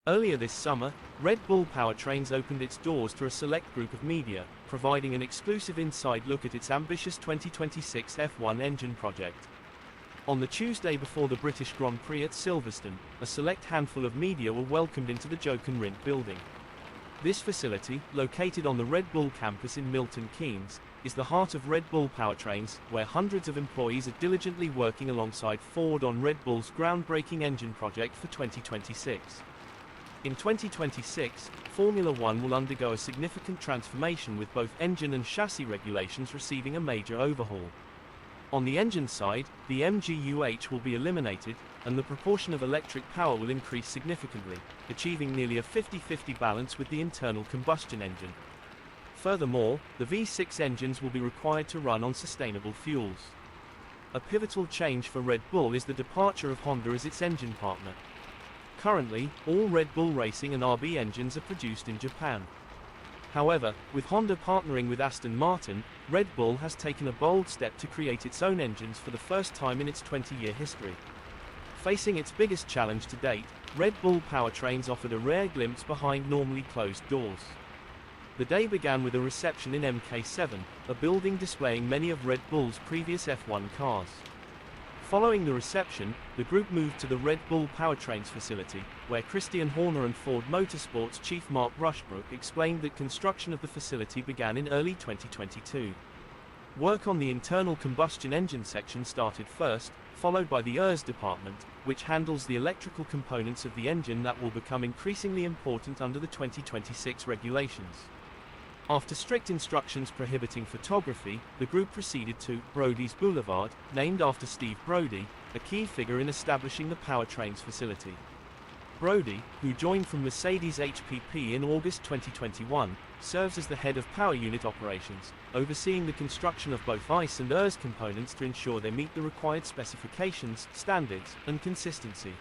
Earlier this summer, Red Bull Powertrains opened its doors to a select group of media, providing an exclusive inside look at its ambitious 2026 F1 engine project. On the Tuesday before the British Grand Prix at Silverstone, a select handful of media were welcomed into the Jochen Rindt building. This facility, located on the Red Bull campus in Milton Keynes, is the heart of Red Bull Powertrains, where hundreds of employees are diligently working alongside Ford on Red Bull's groundbreaking engine project for 2026. In 2026, Formula One will undergo a significant transformation, with both engine and chassis regulations receiving a major overhaul. On the engine side, the MGU-H will be eliminated, and the proportion of electric power will increase significantly, achieving nearly a 50-50 balance with the internal combustion engine. Furthermore, the V6 engines will be required to run on sustainable fuels. A pivotal change for Red Bull is the departure of Honda as its engine partner. Currently, all Red Bull Racing and RB engines are produced in Japan. However, with Honda partnering with Aston Martin, Red Bull has taken a bold step to create its own engines for the first time in its 20-year history. Facing its biggest challenge to date, Red Bull Powertrains offered a rare glimpse behind normally closed doors. The day began with a reception in MK7, a building displaying many of Red Bull's previous F1 cars. Following the reception, the group moved to the Red Bull Powertrains facility, where Christian Horner and Ford Motorsports chief Mark Rushbrook explained that construction of the facility began in early 2022. Work on the internal combustion engine section started first, followed by the ERS department, which handles the electrical components of the engine that will become increasingly important under the 2026 regulations. After strict instructions prohibiting photography, the group proceeded to Brodie's Boulevard, named after Steve Brodie, a key figure in establishing the Powertrains facility. Brodie, who joined from Mercedes HPP in August 2021, serves as the head of power unit operations, overseeing the construction of both ICE and ERS components to ensure they meet the required specifications, standards, and consistency.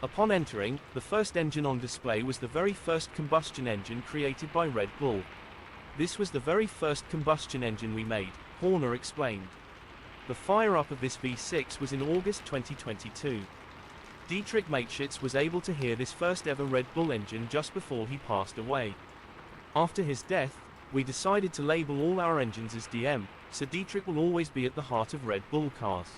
Upon entering, the first engine on display was the very first combustion engine created by Red Bull. "This was the very first combustion engine we made," Horner explained. The fire-up of this V6 was in August 2022. Dietrich Mateschitz was able to hear this first-ever Red Bull engine just before he passed away. After his death, "We decided to label all our engines as DM, so Dietrich will always be at the heart of Red Bull cars."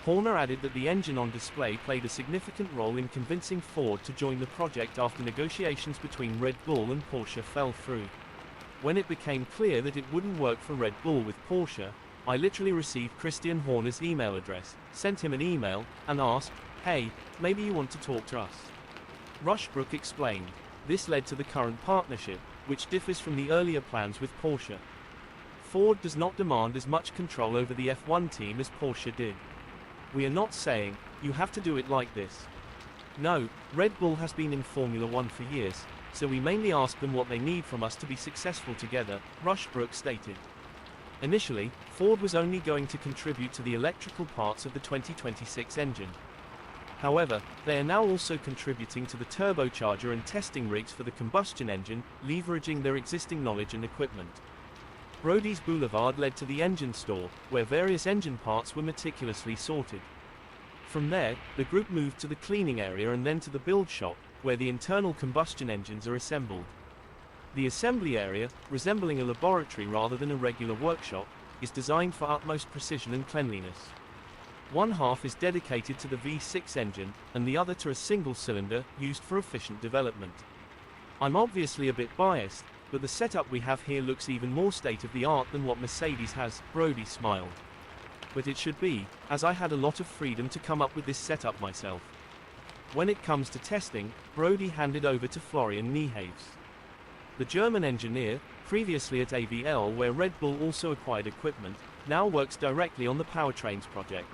Horner added that the engine on display played a significant role in convincing Ford to join the project after negotiations between Red Bull and Porsche fell through. "When it became clear that it wouldn't work for Red Bull with Porsche, I literally received Christian Horner's email address, sent him an email, and asked, 'Hey, maybe you want to talk to us?'" Rushbrook explained. This led to the current partnership, which differs from the earlier plans with Porsche. Ford does not demand as much control over the F1 team as Porsche did. "We are not saying, 'You have to do it like this.' No, Red Bull has been in Formula One for years, so we mainly ask them what they need from us to be successful together," Rushbrook stated. Initially, Ford was only going to contribute to the electrical parts of the 2026 engine. However, they are now also contributing to the turbocharger and testing rigs for the combustion engine, leveraging their existing knowledge and equipment. Brodie's Boulevard led to the engine store, where various engine parts were meticulously sorted. From there, the group moved to the cleaning area and then to the build shop, where the internal combustion engines are assembled. The assembly area, resembling a laboratory rather than a regular workshop, is designed for utmost precision and cleanliness. One half is dedicated to the V6 engine, and the other to a single cylinder, used for efficient development. "I'm obviously a bit biased, but the setup we have here looks even more state-of-the-art than what Mercedes has," Brodie smiled. "But it should be, as I had a lot of freedom to come up with this setup myself." When it comes to testing, Brodie handed over to Florian Niehaves. The German engineer, previously at AVL where Red Bull also acquired equipment, now works directly on the Powertrains project.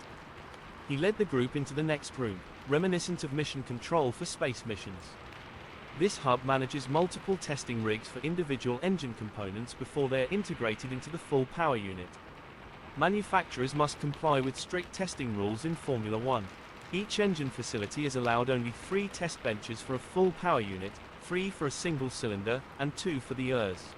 He led the group into the next room, reminiscent of mission control for space missions. This hub manages multiple testing rigs for individual engine components before they are integrated into the full power unit. Manufacturers must comply with strict testing rules in Formula One. Each engine facility is allowed only 3 test benches for a full power unit, 3 for a single cylinder, and 2 for the ERS.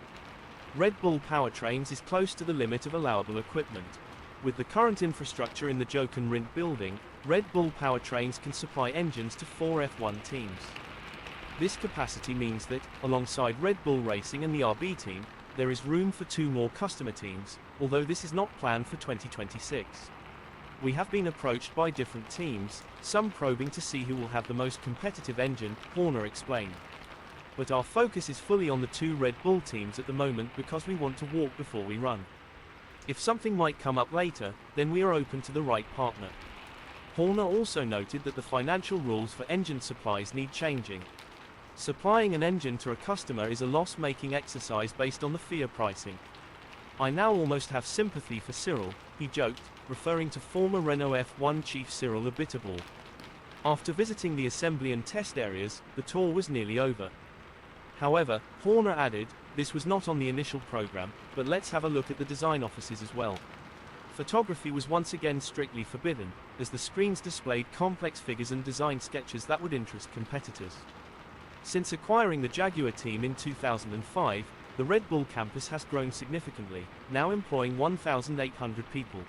Red Bull Powertrains is close to the limit of allowable equipment. With the current infrastructure in the Jochen Rindt building, Red Bull Powertrains can supply engines to 4 F1 teams. This capacity means that, alongside Red Bull Racing and the RB team, there is room for 2 more customer teams, although this is not planned for 2026. We have been approached by different teams, some probing to see who will have the most competitive engine, Horner explained. But our focus is fully on the 2 Red Bull teams at the moment because we want to walk before we run. If something might come up later, then we are open to the right partner. Horner also noted that the financial rules for engine supplies need changing. Supplying an engine to a customer is a loss-making exercise based on the FIA pricing. I now almost have sympathy for Cyril, he joked, referring to former Renault F1 chief Cyril Abiteboul. After visiting the assembly and test areas, the tour was nearly over. However, Horner added, this was not on the initial program, but let's have a look at the design offices as well. Photography was once again strictly forbidden, as the screens displayed complex figures and design sketches that would interest competitors. Since acquiring the Jaguar team in 2005, the Red Bull campus has grown significantly, now employing 1,800 people.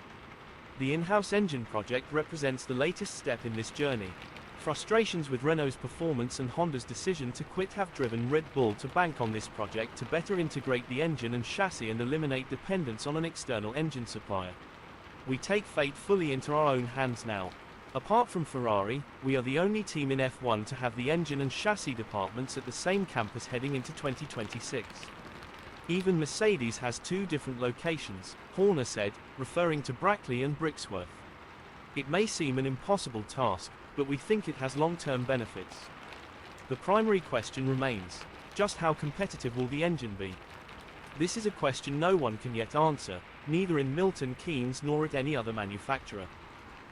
The in-house engine project represents the latest step in this journey. Frustrations with Renault's performance and Honda's decision to quit have driven Red Bull to bank on this project to better integrate the engine and chassis and eliminate dependence on an external engine supplier. We take fate fully into our own hands now. Apart from Ferrari, we are the only team in F1 to have the engine and chassis departments at the same campus heading into 2026. Even Mercedes has 2 different locations, Horner said, referring to Brackley and Brixworth. It may seem an impossible task, but we think it has long-term benefits. The primary question remains, just how competitive will the engine be? This is a question no one can yet answer, neither in Milton Keynes nor at any other manufacturer.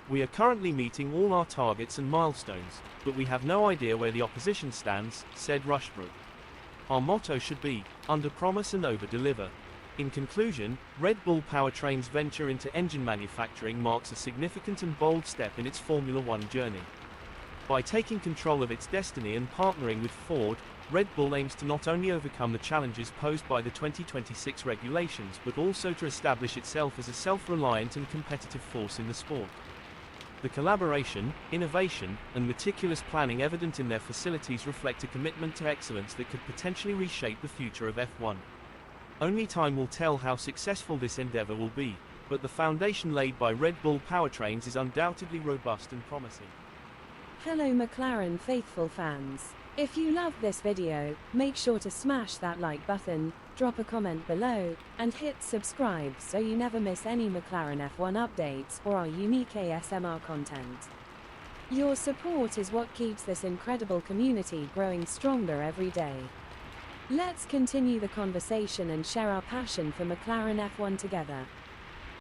We are currently meeting all our targets and milestones, but we have no idea where the opposition stands, said Rushbrook. Our motto should be, under-promise and over-deliver. In conclusion, Red Bull Powertrains' venture into engine manufacturing marks a significant and bold step in its Formula One journey. By taking control of its destiny and partnering with Ford, Red Bull aims to not only overcome the challenges posed by the 2026 regulations but also to establish itself as a self-reliant and competitive force in the sport. The collaboration, innovation, and meticulous planning evident in their facilities reflect a commitment to excellence that could potentially reshape the future of F1. Only time will tell how successful this endeavor will be, but the foundation laid by Red Bull Powertrains is undoubtedly robust and promising. Hello McLaren faithful fans. If you loved this video, make sure to smash that like button, drop a comment below, and hit subscribe so you never miss any McLaren F1 updates or our unique ASMR content. Your support is what keeps this incredible community growing stronger every day. Let's continue the conversation and share our passion for McLaren F1 together.